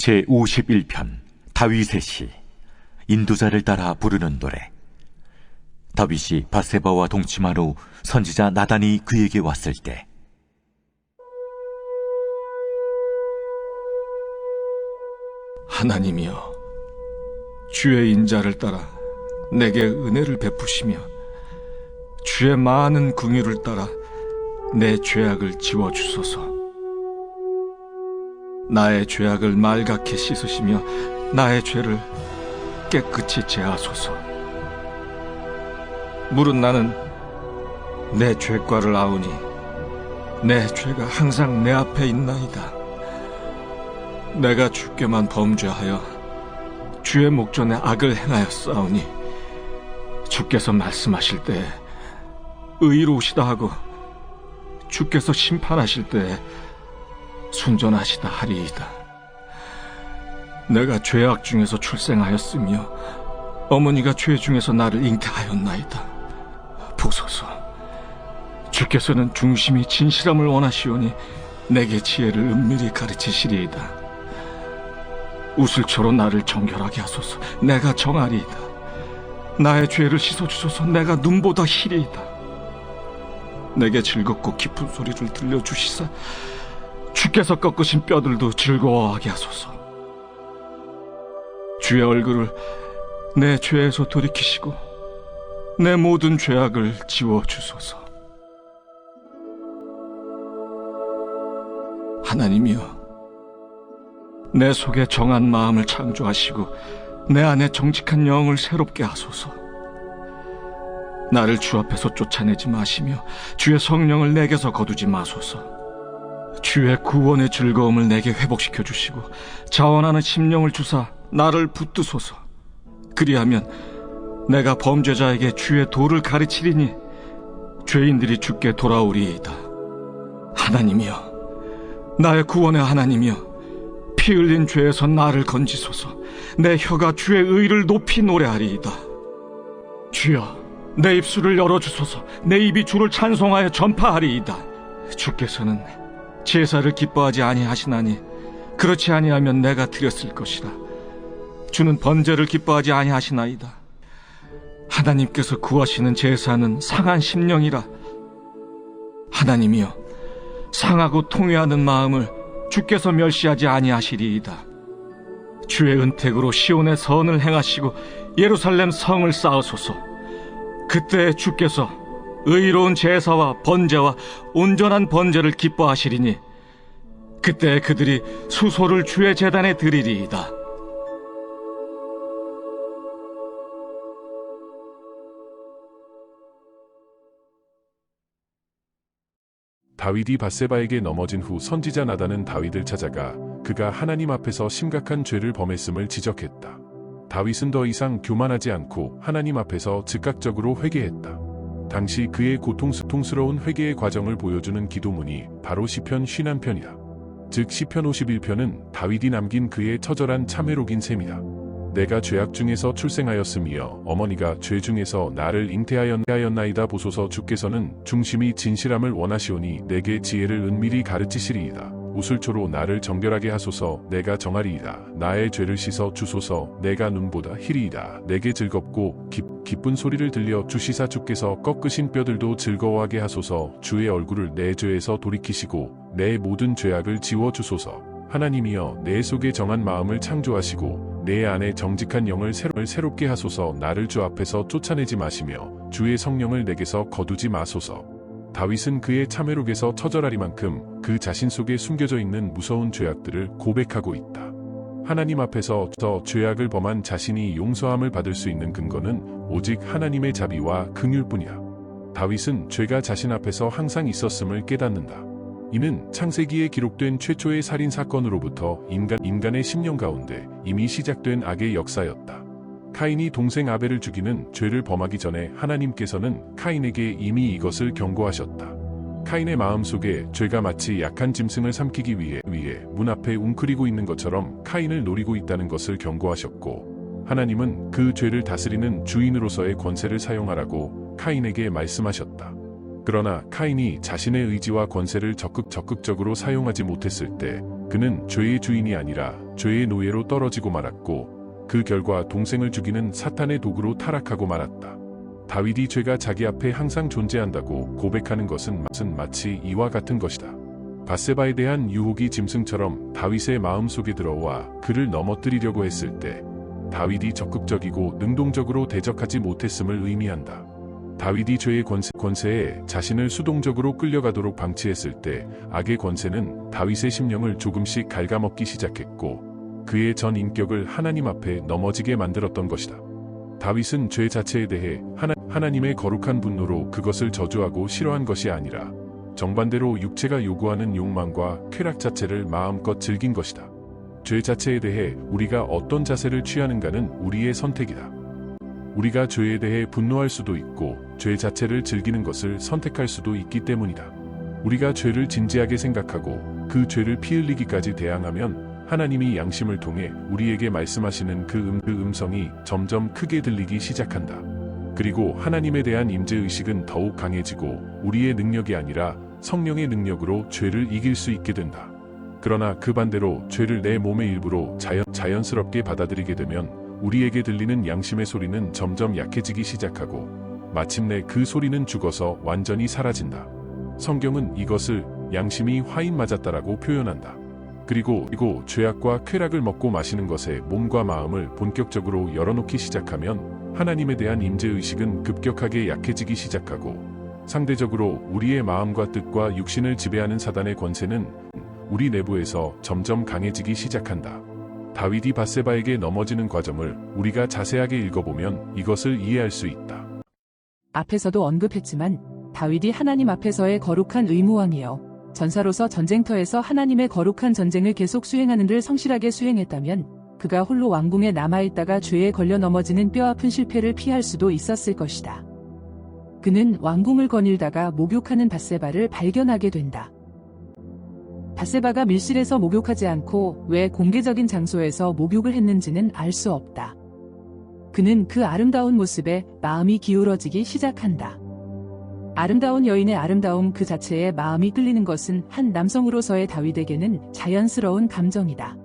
제51편 다윗의 시. 인도자를 따라 부르는 노래. 다윗이 밧세바와 동침한 후 선지자 나단이 그에게 왔을 때, 하나님이여, 주의 인자를 따라 내게 은혜를 베푸시며 주의 많은 긍휼을 따라 내 죄악을 지워주소서. 나의 죄악을 말갛게 씻으시며 나의 죄를 깨끗이 제하소서. 물은 나는 내 죄과를 아우니 내 죄가 항상 내 앞에 있나이다. 내가 주께만 범죄하여 주의 목전에 악을 행하였사오니 주께서 말씀하실 때에 의로우시다 하고 주께서 심판하실 때에 순전하시다 하리이다. 내가 죄악 중에서 출생하였으며 어머니가 죄 중에서 나를 잉태하였나이다. 보소서, 주께서는 중심이 진실함을 원하시오니 내게 지혜를 은밀히 가르치시리이다. 우슬초로 나를 정결하게 하소서. 내가 정하리이다. 나의 죄를 씻어주소서. 내가 눈보다 희리이다. 내게 즐겁고 깊은 소리를 들려주시사 주께서 꺾으신 뼈들도 즐거워하게 하소서. 주의 얼굴을 내 죄에서 돌이키시고 내 모든 죄악을 지워주소서. 하나님이여, 내 속에 정한 마음을 창조하시고 내 안에 정직한 영을 새롭게 하소서. 나를 주 앞에서 쫓아내지 마시며 주의 성령을 내게서 거두지 마소서. 주의 구원의 즐거움을 내게 회복시켜 주시고 자원하는 심령을 주사 나를 붙드소서. 그리하면 내가 범죄자에게 주의 도를 가르치리니 죄인들이 주께 돌아오리이다. 하나님이여, 나의 구원의 하나님이여, 피 흘린 죄에서 나를 건지소서. 내 혀가 주의 의를 높이 노래하리이다. 주여, 내 입술을 열어주소서. 내 입이 주를 찬송하여 전파하리이다. 주께서는 제사를 기뻐하지 아니하시나니 그렇지 아니하면 내가 드렸을 것이라. 주는 번제를 기뻐하지 아니하시나이다. 하나님께서 구하시는 제사는 상한 심령이라. 하나님이여, 상하고 통회하는 마음을 주께서 멸시하지 아니하시리이다. 주의 은택으로 시온의 선을 행하시고 예루살렘 성을 쌓으소서. 그때 주께서 의로운 제사와 번제와 온전한 번제를 기뻐하시리니 그때 그들이 수소를 주의 제단에 드리리이다. 다윗이 밧세바에게 넘어진 후 선지자 나단은 다윗을 찾아가 그가 하나님 앞에서 심각한 죄를 범했음을 지적했다. 다윗은 더 이상 교만하지 않고 하나님 앞에서 즉각적으로 회개했다. 당시 그의 고통스러운 회개의 과정을 보여주는 기도문이 바로 시편 51편이다. 즉 시편 51편은 다윗이 남긴 그의 처절한 참회록인 셈이다. 내가 죄악 중에서 출생하였으며 어머니가 죄 중에서 나를 잉태하였나이다. 보소서, 주께서는 중심이 진실함을 원하시오니 내게 지혜를 은밀히 가르치시리이다. 우슬초로 나를 정결하게 하소서. 내가 정하리이다. 나의 죄를 씻어 주소서. 내가 눈보다 희리이다. 내게 즐겁고 기쁜 소리를 들려 주시사 주께서 꺾으신 뼈들도 즐거워하게 하소서. 주의 얼굴을 내 죄에서 돌이키시고 내 모든 죄악을 지워 주소서. 하나님이여, 내 속에 정한 마음을 창조하시고 내 안에 정직한 영을 새롭게 하소서. 나를 주 앞에서 쫓아내지 마시며 주의 성령을 내게서 거두지 마소서. 다윗은 그의 참회록에서 처절하리만큼 그 자신 속에 숨겨져 있는 무서운 죄악들을 고백하고 있다. 하나님 앞에서 저 죄악을 범한 자신이 용서함을 받을 수 있는 근거는 오직 하나님의 자비와 긍휼뿐이야. 다윗은 죄가 자신 앞에서 항상 있었음을 깨닫는다. 이는 창세기에 기록된 최초의 살인 사건으로부터 인간의 심령 가운데 이미 시작된 악의 역사였다. 카인이 동생 아벨을 죽이는 죄를 범하기 전에 하나님께서는 카인에게 이미 이것을 경고하셨다. 카인의 마음속에 죄가 마치 약한 짐승을 삼키기 위해 문 앞에 웅크리고 있는 것처럼 카인을 노리고 있다는 것을 경고하셨고, 하나님은 그 죄를 다스리는 주인으로서의 권세를 사용하라고 카인에게 말씀하셨다. 그러나 카인이 자신의 의지와 권세를 적극적으로 사용하지 못했을 때 그는 죄의 주인이 아니라 죄의 노예로 떨어지고 말았고 그 결과 동생을 죽이는 사탄의 도구로 타락하고 말았다. 다윗이 죄가 자기 앞에 항상 존재한다고 고백하는 것은 마치 이와 같은 것이다. 밧세바에 대한 유혹이 짐승처럼 다윗의 마음속에 들어와 그를 넘어뜨리려고 했을 때 다윗이 적극적이고 능동적으로 대적하지 못했음을 의미한다. 다윗이 죄의 권세에 자신을 수동적으로 끌려가도록 방치했을 때 악의 권세는 다윗의 심령을 조금씩 갉아먹기 시작했고 그의 전 인격을 하나님 앞에 넘어지게 만들었던 것이다. 다윗은 죄 자체에 대해 하나님의 거룩한 분노로 그것을 저주하고 싫어한 것이 아니라 정반대로 육체가 요구하는 욕망과 쾌락 자체를 마음껏 즐긴 것이다. 죄 자체에 대해 우리가 어떤 자세를 취하는가는 우리의 선택이다. 우리가 죄에 대해 분노할 수도 있고 죄 자체를 즐기는 것을 선택할 수도 있기 때문이다. 우리가 죄를 진지하게 생각하고 그 죄를 피 흘리기까지 대항하면 하나님이 양심을 통해 우리에게 말씀하시는 그 음성이 점점 크게 들리기 시작한다. 그리고 하나님에 대한 임재의식은 더욱 강해지고 우리의 능력이 아니라 성령의 능력으로 죄를 이길 수 있게 된다. 그러나 그 반대로 죄를 내 몸의 일부로 자연스럽게 받아들이게 되면 우리에게 들리는 양심의 소리는 점점 약해지기 시작하고 마침내 그 소리는 죽어서 완전히 사라진다. 성경은 이것을 양심이 화인 맞았다라고 표현한다. 그리고 죄악과 쾌락을 먹고 마시는 것에 몸과 마음을 본격적으로 열어놓기 시작하면 하나님에 대한 임재의식은 급격하게 약해지기 시작하고 상대적으로 우리의 마음과 뜻과 육신을 지배하는 사단의 권세는 우리 내부에서 점점 강해지기 시작한다. 다윗이 밧세바에게 넘어지는 과정을 우리가 자세하게 읽어보면 이것을 이해할 수 있다. 앞에서도 언급했지만 다윗이 하나님 앞에서의 거룩한 의무왕이요 전사로서 전쟁터에서 하나님의 거룩한 전쟁을 계속 수행하는 를 성실하게 수행했다면 그가 홀로 왕궁에 남아있다가 죄에 걸려 넘어지는 뼈아픈 실패를 피할 수도 있었을 것이다. 그는 왕궁을 거닐다가 목욕하는 밧세바를 발견하게 된다. 밧세바가 밀실에서 목욕하지 않고 왜 공개적인 장소에서 목욕을 했는지는 알 수 없다. 그는 그 아름다운 모습에 마음이 기울어지기 시작한다. 아름다운 여인의 아름다움 그 자체에 마음이 끌리는 것은 한 남성으로서의 다윗에게는 자연스러운 감정이다.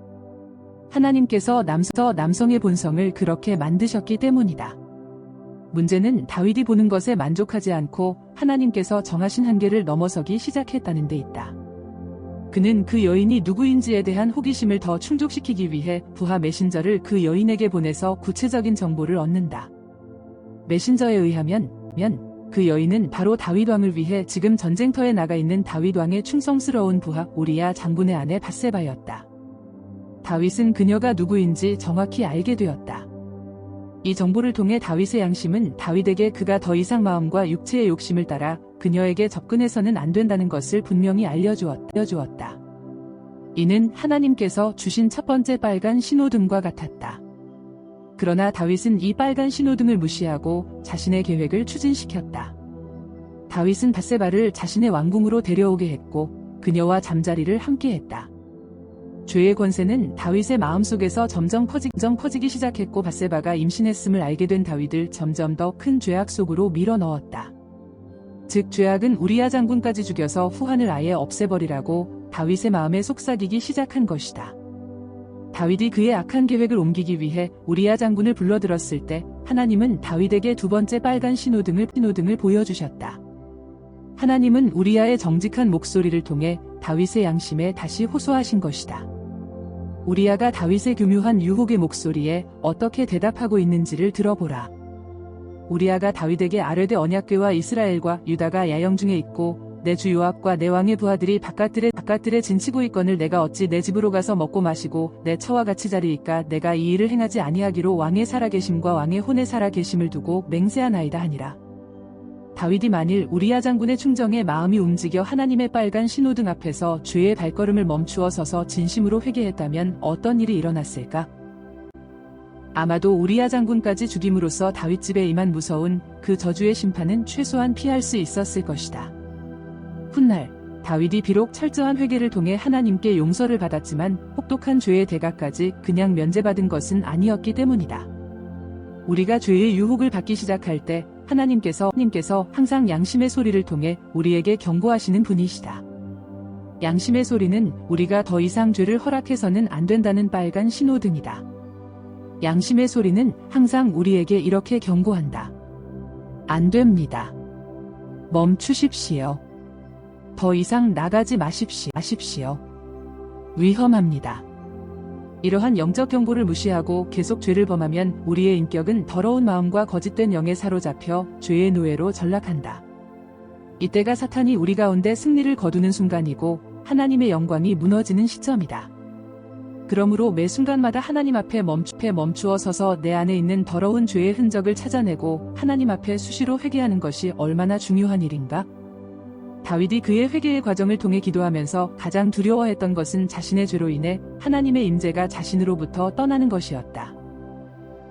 하나님께서 남성의 본성을 그렇게 만드셨기 때문이다. 문제는 다윗이 보는 것에 만족하지 않고 하나님께서 정하신 한계를 넘어서기 시작했다는 데 있다. 그는 그 여인이 누구인지에 대한 호기심을 더 충족시키기 위해 부하 메신저를 그 여인에게 보내서 구체적인 정보를 얻는다. 메신저에 의하면 그 여인은 바로 다윗 왕을 위해 지금 전쟁터에 나가 있는 다윗 왕의 충성스러운 부하 우리야 장군의 아내 밧세바였다. 다윗은 그녀가 누구인지 정확히 알게 되었다. 이 정보를 통해 다윗의 양심은 다윗에게 그가 더 이상 마음과 육체의 욕심을 따라 그녀에게 접근해서는 안 된다는 것을 분명히 알려주었다. 이는 하나님께서 주신 첫 번째 빨간 신호등과 같았다. 그러나 다윗은 이 빨간 신호등을 무시하고 자신의 계획을 추진시켰다. 다윗은 밧세바를 자신의 왕궁으로 데려오게 했고 그녀와 잠자리를 함께했다. 죄의 권세는 다윗의 마음속에서 점점 퍼지기 시작했고 밧세바가 임신했음을 알게 된 다윗을 점점 더 큰 죄악 속으로 밀어넣었다. 즉 죄악은 우리야 장군까지 죽여서 후한을 아예 없애버리라고 다윗의 마음에 속삭이기 시작한 것이다. 다윗이 그의 악한 계획을 옮기기 위해 우리야 장군을 불러들었을 때 하나님은 다윗에게 두 번째 빨간 신호등을 보여주셨다. 하나님은 우리야의 정직한 목소리를 통해 다윗의 양심에 다시 호소하신 것이다. 우리야가 다윗의 교묘한 유혹의 목소리에 어떻게 대답하고 있는지를 들어보라. 우리야가 다윗에게 아뢰되 언약궤와 이스라엘과 유다가 야영 중에 있고 내 주 요압과 내 왕의 부하들이 바깥들에 진치고 있거늘 내가 어찌 내 집으로 가서 먹고 마시고 내 처와 같이 자리이까 내가 이 일을 행하지 아니하기로 왕의 살아계심과 왕의 혼의 살아계심을 두고 맹세하나이다 하니라. 다윗이 만일 우리야 장군의 충정에 마음이 움직여 하나님의 빨간 신호등 앞에서 죄의 발걸음을 멈추어 서서 진심으로 회개했다면 어떤 일이 일어났을까? 아마도 우리야 장군까지 죽임으로써 다윗 집에 임한 무서운 그 저주의 심판은 최소한 피할 수 있었을 것이다. 훗날 다윗이 비록 철저한 회개를 통해 하나님께 용서를 받았지만 혹독한 죄의 대가까지 그냥 면제받은 것은 아니었기 때문이다. 우리가 죄의 유혹을 받기 시작할 때 하나님께서 항상 양심의 소리를 통해 우리에게 경고하시는 분이시다. 양심의 소리는 우리가 더 이상 죄를 허락해서는 안 된다는 빨간 신호등이다. 양심의 소리는 항상 우리에게 이렇게 경고한다. 안 됩니다. 멈추십시오. 더 이상 나가지 마십시오. 위험합니다. 이러한 영적 경고를 무시하고 계속 죄를 범하면 우리의 인격은 더러운 마음과 거짓된 영에 사로잡혀 죄의 노예로 전락한다. 이때가 사탄이 우리 가운데 승리를 거두는 순간이고 하나님의 영광이 무너지는 시점이다. 그러므로 매 순간마다 하나님 앞에 멈추어 서서 내 안에 있는 더러운 죄의 흔적을 찾아내고 하나님 앞에 수시로 회개하는 것이 얼마나 중요한 일인가? 다윗이 그의 회개의 과정을 통해 기도하면서 가장 두려워했던 것은 자신의 죄로 인해 하나님의 임재가 자신으로부터 떠나는 것이었다.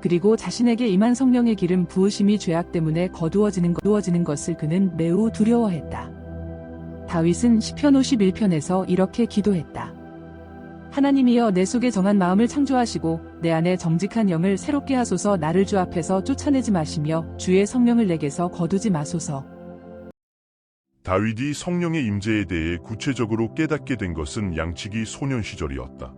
그리고 자신에게 임한 성령의 기름 부으심이 죄악 때문에 거두어지는 것을 그는 매우 두려워했다. 다윗은 시편 51편에서 이렇게 기도했다. 하나님이여 내 속에 정한 마음을 창조하시고 내 안에 정직한 영을 새롭게 하소서. 나를 주 앞에서 쫓아내지 마시며 주의 성령을 내게서 거두지 마소서. 다윗이 성령의 임재에 대해 구체적으로 깨닫게 된 것은 양치기 소년 시절이었다.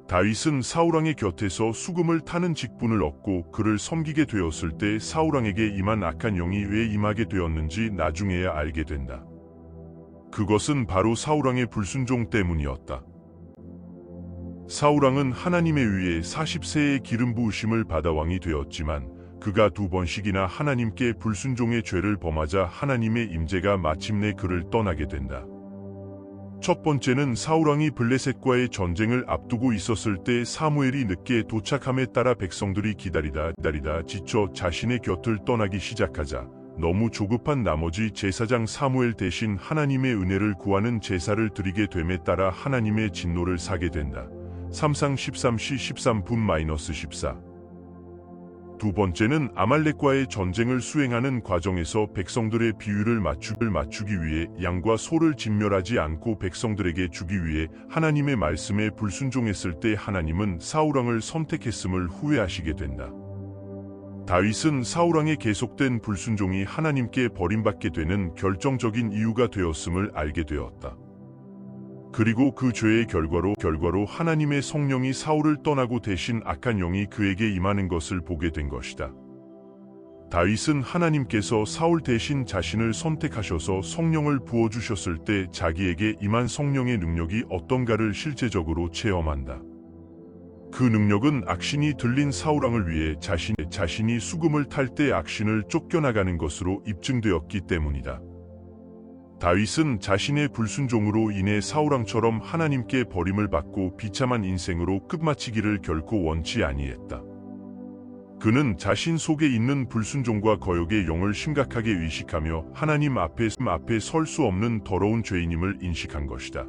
다윗은 사울왕의 곁에서 수금을 타는 직분을 얻고 그를 섬기게 되었을 때 사울왕에게 임한 악한 영이 왜 임하게 되었는지 나중에야 알게 된다. 그것은 바로 사울왕의 불순종 때문이었다. 사울왕은 하나님의 의에 40세의 기름 부으심을 받아 왕이 되었지만 그가 2번씩이나 하나님께 불순종의 죄를 범하자 하나님의 임재가 마침내 그를 떠나게 된다. 첫 번째는 사울왕이 블레셋과의 전쟁을 앞두고 있었을 때 사무엘이 늦게 도착함에 따라 백성들이 기다리다 지쳐 자신의 곁을 떠나기 시작하자 너무 조급한 나머지 제사장 사무엘 대신 하나님의 은혜를 구하는 제사를 드리게 됨에 따라 하나님의 진노를 사게 된다. 3상 13시 13분-14. 두 번째는 아말렉과의 전쟁을 수행하는 과정에서 백성들의 비율을 맞추기 위해 양과 소를 진멸하지 않고 백성들에게 주기 위해 하나님의 말씀에 불순종했을 때 하나님은 사울왕을 선택했음을 후회하시게 된다. 다윗은 사울왕의 계속된 불순종이 하나님께 버림받게 되는 결정적인 이유가 되었음을 알게 되었다. 그리고 그 죄의 결과로 하나님의 성령이 사울을 떠나고 대신 악한 영이 그에게 임하는 것을 보게 된 것이다. 다윗은 하나님께서 사울 대신 자신을 선택하셔서 성령을 부어주셨을 때 자기에게 임한 성령의 능력이 어떤가를 실제적으로 체험한다. 그 능력은 악신이 들린 사울왕을 위해 자신이 수금을 탈 때 악신을 쫓겨나가는 것으로 입증되었기 때문이다. 다윗은 자신의 불순종으로 인해 사울왕처럼 하나님께 버림을 받고 비참한 인생으로 끝마치기를 결코 원치 아니했다. 그는 자신 속에 있는 불순종과 거역의 영을 심각하게 의식하며 하나님 앞에 설 수 없는 더러운 죄인임을 인식한 것이다.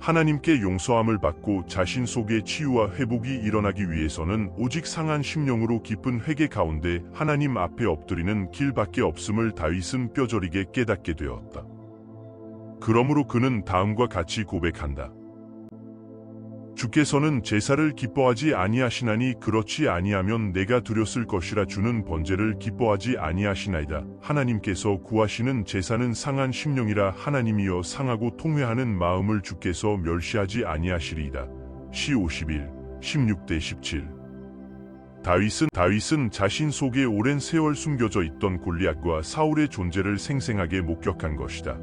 하나님께 용서함을 받고 자신 속의 치유와 회복이 일어나기 위해서는 오직 상한 심령으로 깊은 회개 가운데 하나님 앞에 엎드리는 길밖에 없음을 다윗은 뼈저리게 깨닫게 되었다. 그러므로 그는 다음과 같이 고백한다. 주께서는 제사를 기뻐하지 아니하시나니 그렇지 아니하면 내가 드렸을 것이라. 주는 번제를 기뻐하지 아니하시나이다. 하나님께서 구하시는 제사는 상한 심령이라. 하나님이여 상하고 통회하는 마음을 주께서 멸시하지 아니하시리이다. 시 51, 16-17. 다윗은 자신 속에 오랜 세월 숨겨져 있던 골리앗과 사울의 존재를 생생하게 목격한 것이다.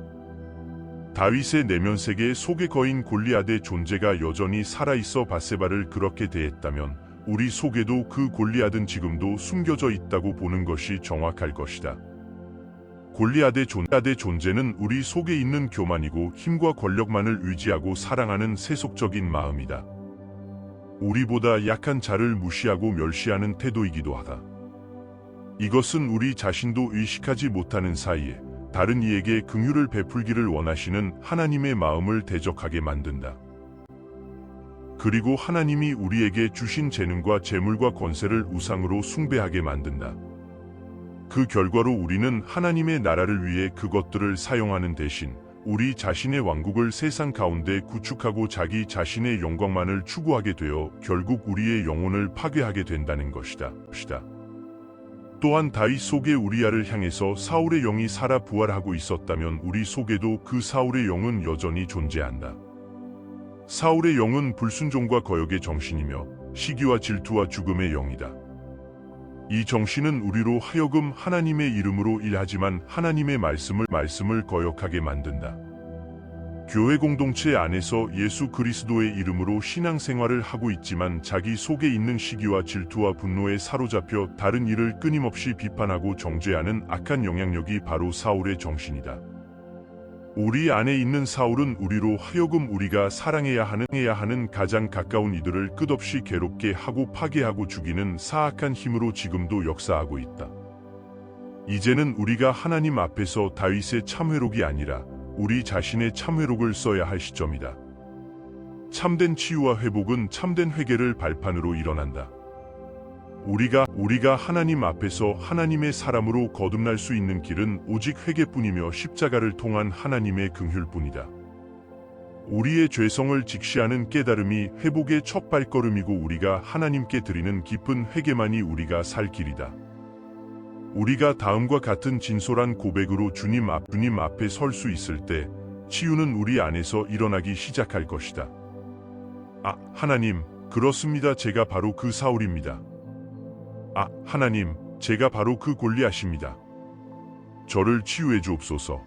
다윗의 내면 세계 속에 거인 골리앗의 존재가 여전히 살아있어 바세바를 그렇게 대했다면 우리 속에도 그 골리앗은 지금도 숨겨져 있다고 보는 것이 정확할 것이다. 골리앗의 존재는 우리 속에 있는 교만이고 힘과 권력만을 의지하고 사랑하는 세속적인 마음이다. 우리보다 약한 자를 무시하고 멸시하는 태도이기도 하다. 이것은 우리 자신도 의식하지 못하는 사이에 다른 이에게 긍휼을 베풀기를 원하시는 하나님의 마음을 대적하게 만든다. 그리고 하나님이 우리에게 주신 재능과 재물과 권세를 우상으로 숭배하게 만든다. 그 결과로 우리는 하나님의 나라를 위해 그것들을 사용하는 대신 우리 자신의 왕국을 세상 가운데 구축하고 자기 자신의 영광만을 추구하게 되어 결국 우리의 영혼을 파괴하게 된다는 것이다. 또한 다윗 속에 우리아를 향해서 사울의 영이 살아 부활하고 있었다면 우리 속에도 그 사울의 영은 여전히 존재한다. 사울의 영은 불순종과 거역의 정신이며 시기와 질투와 죽음의 영이다. 이 정신은 우리로 하여금 하나님의 이름으로 일하지만 하나님의 말씀을 거역하게 만든다. 교회 공동체 안에서 예수 그리스도의 이름으로 신앙생활을 하고 있지만 자기 속에 있는 시기와 질투와 분노에 사로잡혀 다른 이를 끊임없이 비판하고 정죄하는 악한 영향력이 바로 사울의 정신이다. 우리 안에 있는 사울은 우리로 하여금 우리가 사랑해야 하는 가장 가까운 이들을 끝없이 괴롭게 하고 파괴하고 죽이는 사악한 힘으로 지금도 역사하고 있다. 이제는 우리가 하나님 앞에서 다윗의 참회록이 아니라 우리 자신의 참회록을 써야 할 시점이다. 참된 치유와 회복은 참된 회개를 발판으로 일어난다. 우리가 하나님 앞에서 하나님의 사람으로 거듭날 수 있는 길은 오직 회개뿐이며 십자가를 통한 하나님의 긍휼뿐이다. 우리의 죄성을 직시하는 깨달음이 회복의 첫 발걸음이고 우리가 하나님께 드리는 깊은 회개만이 우리가 살 길이다. 우리가 다음과 같은 진솔한 고백으로 주님 앞에 설 수 있을 때 치유는 우리 안에서 일어나기 시작할 것이다. 하나님, 그렇습니다. 제가 바로 그 사울입니다. 하나님, 제가 바로 그 골리앗입니다. 저를 치유해 주옵소서.